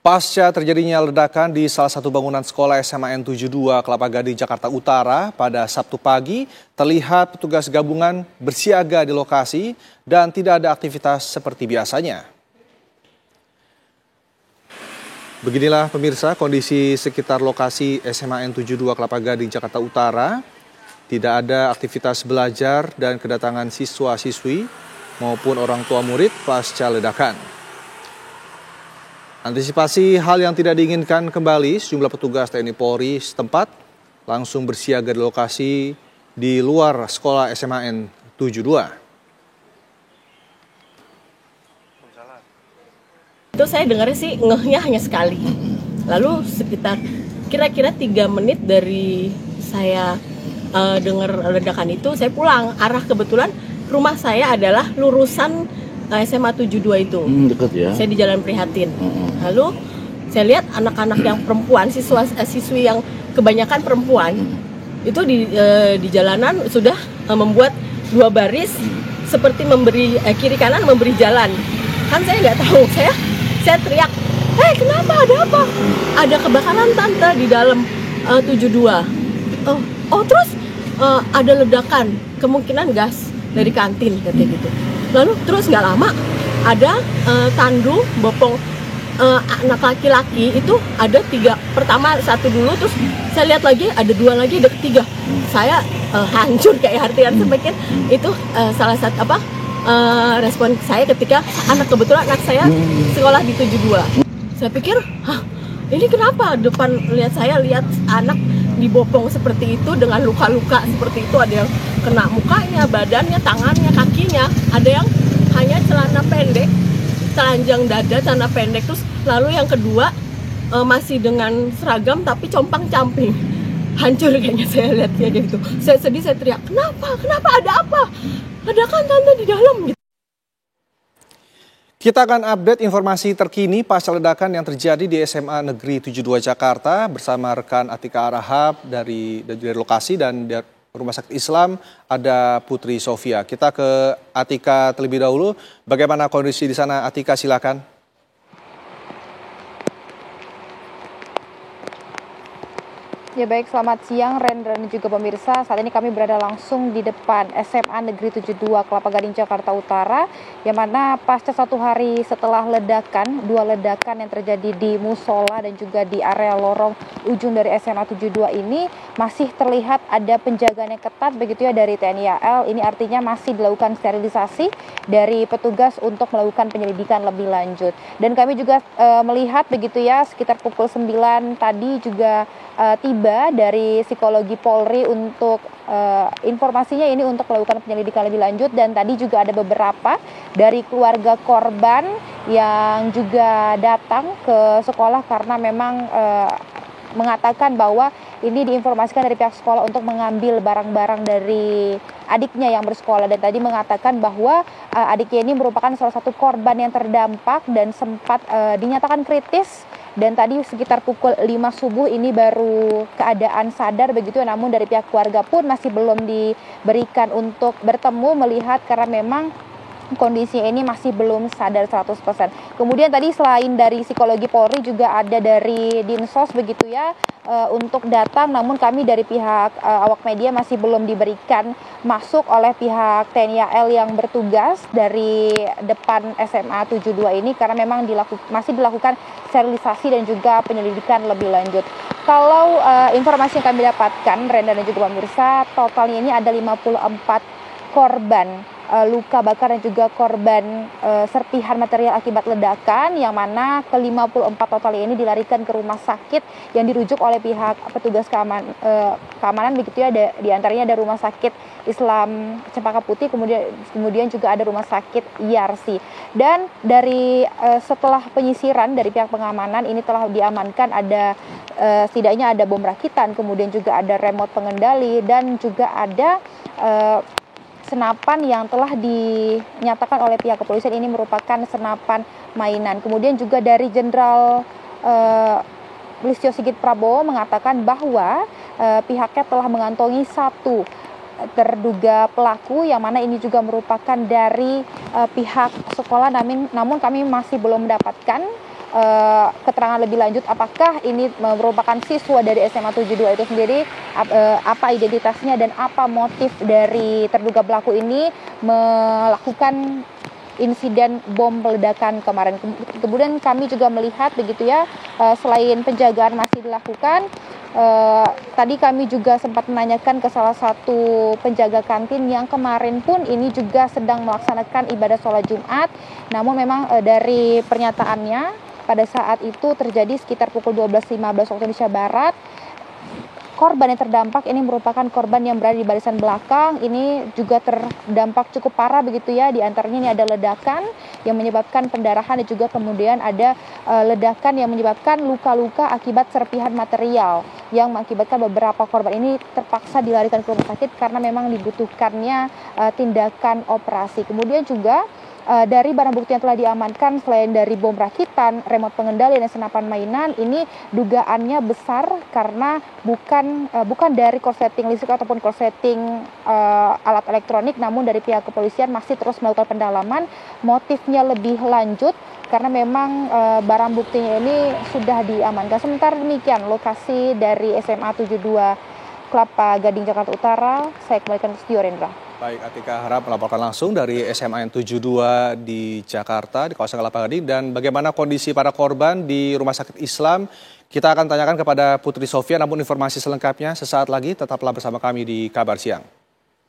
Pasca terjadinya ledakan di salah satu bangunan sekolah SMA N 72 Kelapa Gading, Jakarta Utara pada Sabtu pagi, terlihat petugas gabungan bersiaga di lokasi dan tidak ada aktivitas seperti biasanya. Beginilah pemirsa kondisi sekitar lokasi SMA N 72 Kelapa Gading, Jakarta Utara. Tidak ada aktivitas belajar dan kedatangan siswa-siswi maupun orang tua murid pasca ledakan. Antisipasi hal yang tidak diinginkan kembali, sejumlah petugas TNI Polri setempat langsung bersiaga di lokasi di luar sekolah SMA N 72. Itu saya dengarnya sih ngehnya hanya sekali. Lalu sekitar kira-kira 3 menit dari saya dengar ledakan itu, saya pulang. Arah kebetulan rumah saya adalah lurusan SMA 72 itu. Dekat ya. Saya di Jalan Prihatin. Lalu saya lihat anak-anak yang perempuan, siswi yang kebanyakan perempuan, itu di jalanan sudah membuat 2 baris seperti memberi kiri kanan memberi jalan. Kan saya nggak tahu, saya teriak, kenapa, ada apa? Ada kebakaran tante di dalam 72. Terus ada ledakan, kemungkinan gas dari kantin katanya gitu. Lalu terus nggak lama ada tandu bopong anak laki-laki itu ada 3. Pertama 1 dulu, terus saya lihat lagi ada 2 lagi, ada ketiga. Saya hancur kayak hati-hati semakin itu salah satu respon saya ketika kebetulan anak saya sekolah di 72. Saya pikir, ini kenapa depan lihat anak dibopong seperti itu dengan luka-luka seperti itu, ada yang kena mukanya, badannya, tangannya, kakinya, ada yang hanya celana pendek, telanjang dada, celana pendek, terus lalu yang kedua masih dengan seragam tapi compang-camping. Hancur kayaknya saya lihat kayak gitu. Saya sedih, saya teriak, kenapa, ada apa? Ledakan tante di dalam gitu. Kita akan update informasi terkini pasca ledakan yang terjadi di SMA Negeri 72 Jakarta bersama rekan Atika Rahab dari lokasi, dan dari Rumah Sakit Islam ada Putri Sofia. Kita ke Atika terlebih dahulu. Bagaimana kondisi di sana, Atika, silakan. Ya baik, selamat siang Rendra dan juga pemirsa. Saat ini kami berada langsung di depan SMA Negeri 72 Kelapa Gading, Jakarta Utara, yang mana pasca 1 hari setelah ledakan, 2 ledakan yang terjadi di musola dan juga di area lorong ujung dari SMA 72 ini, masih terlihat ada penjagaan yang ketat begitu ya dari TNI AL. Ini artinya masih dilakukan sterilisasi dari petugas untuk melakukan penyelidikan lebih lanjut. Dan kami juga melihat begitu ya, sekitar pukul 9 tadi juga tiba dari psikologi Polri untuk informasinya ini untuk melakukan penyelidikan lebih lanjut, dan tadi juga ada beberapa dari keluarga korban yang juga datang ke sekolah karena memang mengatakan bahwa ini diinformasikan dari pihak sekolah untuk mengambil barang-barang dari adiknya yang bersekolah, dan tadi mengatakan bahwa adiknya ini merupakan salah satu korban yang terdampak dan sempat dinyatakan kritis. Dan tadi sekitar pukul 5 subuh ini baru keadaan sadar begitu, namun dari pihak keluarga pun masih belum diberikan untuk bertemu melihat karena memang kondisi ini masih belum sadar 100%. Kemudian tadi selain dari psikologi Polri juga ada dari Dinsos begitu ya untuk datang, namun kami dari pihak awak media masih belum diberikan masuk oleh pihak TNI AL yang bertugas dari depan SMA 72 ini karena memang masih dilakukan sterilisasi dan juga penyelidikan lebih lanjut. Kalau informasi yang kami dapatkan, Renda dan juga pemirsa, totalnya ini ada 54 korban luka bakar dan juga korban serpihan material akibat ledakan, yang mana ke-54 total ini dilarikan ke rumah sakit yang dirujuk oleh pihak petugas keamanan begitu ya. Di antaranya ada Rumah Sakit Islam Cempaka Putih, kemudian juga ada Rumah Sakit Yarsi. Dan dari setelah penyisiran dari pihak pengamanan ini telah diamankan ada setidaknya ada bom rakitan, kemudian juga ada remote pengendali, dan juga ada senapan yang telah dinyatakan oleh pihak kepolisian ini merupakan senapan mainan. Kemudian juga dari Jenderal Listio Sigit Prabowo mengatakan bahwa pihaknya telah mengantongi 1 terduga pelaku, yang mana ini juga merupakan dari pihak sekolah, namun kami masih belum mendapatkan keterangan lebih lanjut apakah ini merupakan siswa dari SMA 72 itu sendiri, apa identitasnya dan apa motif dari terduga pelaku ini melakukan insiden bom peledakan kemarin. Kemudian kami juga melihat begitu ya, selain penjagaan masih dilakukan, tadi kami juga sempat menanyakan ke salah satu penjaga kantin yang kemarin pun ini juga sedang melaksanakan ibadah sholat Jumat. Namun memang dari pernyataannya pada saat itu terjadi sekitar pukul 12.15 waktu Indonesia Barat. Korban yang terdampak ini merupakan korban yang berada di barisan belakang. Ini juga terdampak cukup parah begitu ya. Di antaranya ini ada ledakan yang menyebabkan pendarahan dan juga kemudian ada ledakan yang menyebabkan luka-luka akibat serpihan material yang mengakibatkan beberapa korban ini terpaksa dilarikan ke rumah sakit karena memang dibutuhkannya tindakan operasi. Kemudian juga dari barang bukti yang telah diamankan selain dari bom rakitan, remote pengendali dan senapan mainan, ini dugaannya besar karena bukan dari korsleting listrik ataupun korsleting alat elektronik, namun dari pihak kepolisian masih terus melakukan pendalaman motifnya lebih lanjut karena memang barang buktinya ini sudah diamankan. Sementara demikian lokasi dari SMA 72 Kelapa Gading Jakarta Utara, saya kembalikan ke studio Rendra. Baik, Atika Harap melaporkan langsung dari SMA 72 di Jakarta, di kawasan Kelapa Gading. Dan bagaimana kondisi para korban di Rumah Sakit Islam, kita akan tanyakan kepada Putri Sofia, namun informasi selengkapnya sesaat lagi tetaplah bersama kami di Kabar Siang.